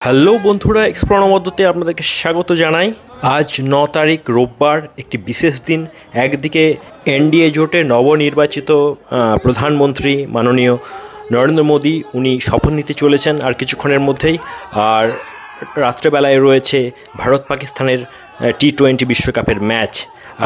Hello বন্ধুরা, explore মধ্যে আপনাদেরকে স্বাগত জানাই। আজ 9 তারিখ রোববার, একটি বিশেষ দিন। একদিকে এনডিএ জোটের নবনির্বাচিত প্রধানমন্ত্রী মাননীয় নরেন্দ্র মোদী, উনি শপথ নিতে চলেছেন আর কিছুক্ষণের মধ্যেই। আর রাত্রেবেলায় রয়েছে ভারত পাকিস্তানের টি-20 বিশ্বকাপের ম্যাচ।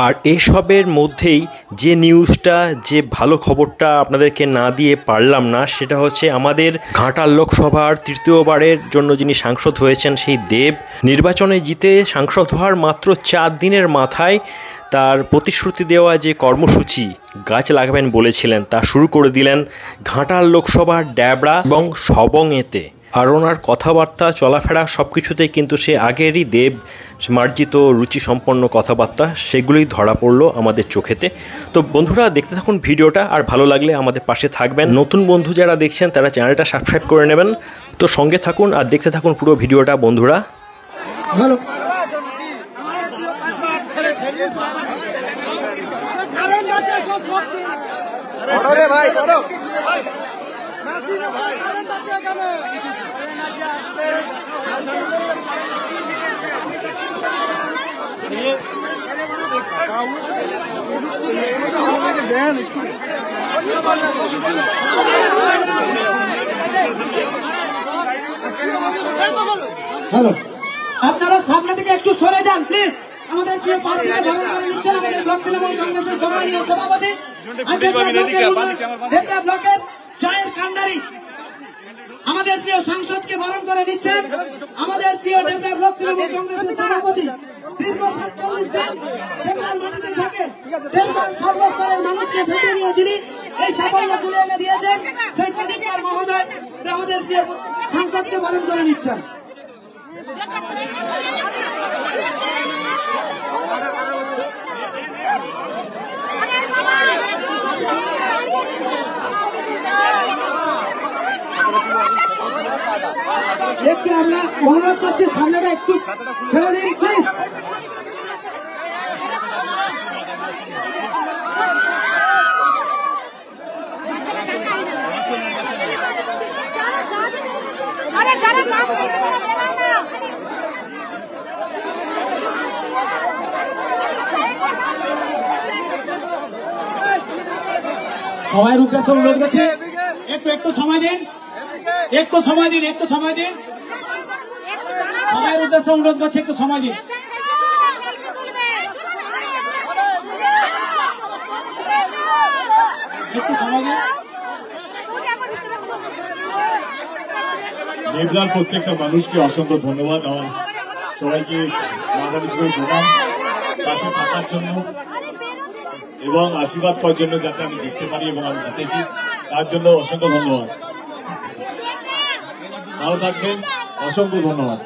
আর এসবের মধ্যেই যে নিউজটা, যে ভালো খবরটা আপনাদেরকে না দিয়ে পারলাম না, সেটা হচ্ছে আমাদের ঘাটাল লোকসভার তৃতীয়বারের জন্য যিনি সাংসদ হয়েছেন, সেই দেব নির্বাচনে জিতে সাংসদ হওয়ার মাত্র 4 দিনের মাথায় তার প্রতিশ্রুতি দেওয়া যে কর্মসূচি গাছ লাগাবেন বলেছিলেন, তা শুরু করে দিলেন ঘাটাল লোকসভার ড্যাবড়া এবং সবংয়েতে। আর ওনার কথাবার্তা, চলাফেরা সব কিছুতেই কিন্তু সে আগেরই দেব মার্জিত রুচিসম্পন্ন কথাবার্তা, সেগুলোই ধরা পড়লো আমাদের চোখেতে। তো বন্ধুরা, দেখতে থাকুন ভিডিওটা, আর ভালো লাগলে আমাদের পাশে থাকবেন। নতুন বন্ধু যারা দেখছেন তারা চ্যানেলটা সাবস্ক্রাইব করে নেবেন। তো সঙ্গে থাকুন আর দেখতে থাকুন পুরো ভিডিওটা বন্ধুরা। হ্যালো, আপনারা সামনে থেকে একটু সরে যান প্লিজ। আমাদের প্রিয় প্রার্থীকে বরণ করে নিচ্ছেন আমাদের ব্লক তৃণমূল কংগ্রেসের সম্মানীয় সভাপতি, দেবরা ব্লকের জয়ের কান্ডারি। আমাদের প্রিয় সাংসদকে বরণ করে নিচ্ছেন আমাদের প্রিয় দেবরা ব্লক তৃণমূল কংগ্রেসের সভাপতি। দীর্ঘ ৪৭ দিন সেখান মাটিতে থাকে দেবরার সর্বস্তরের মানুষকে ভেঙে নিয়ে যিনি এই সাফল্য তুলে এনে দিয়েছেন, সেই প্রদীপ কুমার মহোদয় আমাদের প্রিয় সাংসদকে বরণ করে নিচ্ছেন। একটু আমরা অনুরোধ করছি সামনেটা একটু ছেড়ে দিন প্লিজ। সবাই উদ্দেশ্যে অনুরোধ করছি, একটু সময় দিন, একটু সময় দিন, একটু সময় দিন। সবাই উদ্দেশ্যে অনুরোধ করছি, একটু সময় দিন। একটু সময় দিন। দেবরার প্রত্যেকটা মানুষকে অসংখ্য ধন্যবাদ। আমার সবাইকে পাশে থাকার জন্য এবং আশীর্বাদ করার জন্য, যাতে আমি দেখতে পারি এবং আমি জিতেছি, তার জন্য অসংখ্য ধন্যবাদ। ভালো থাকবেন, অসংখ্য ধন্যবাদ।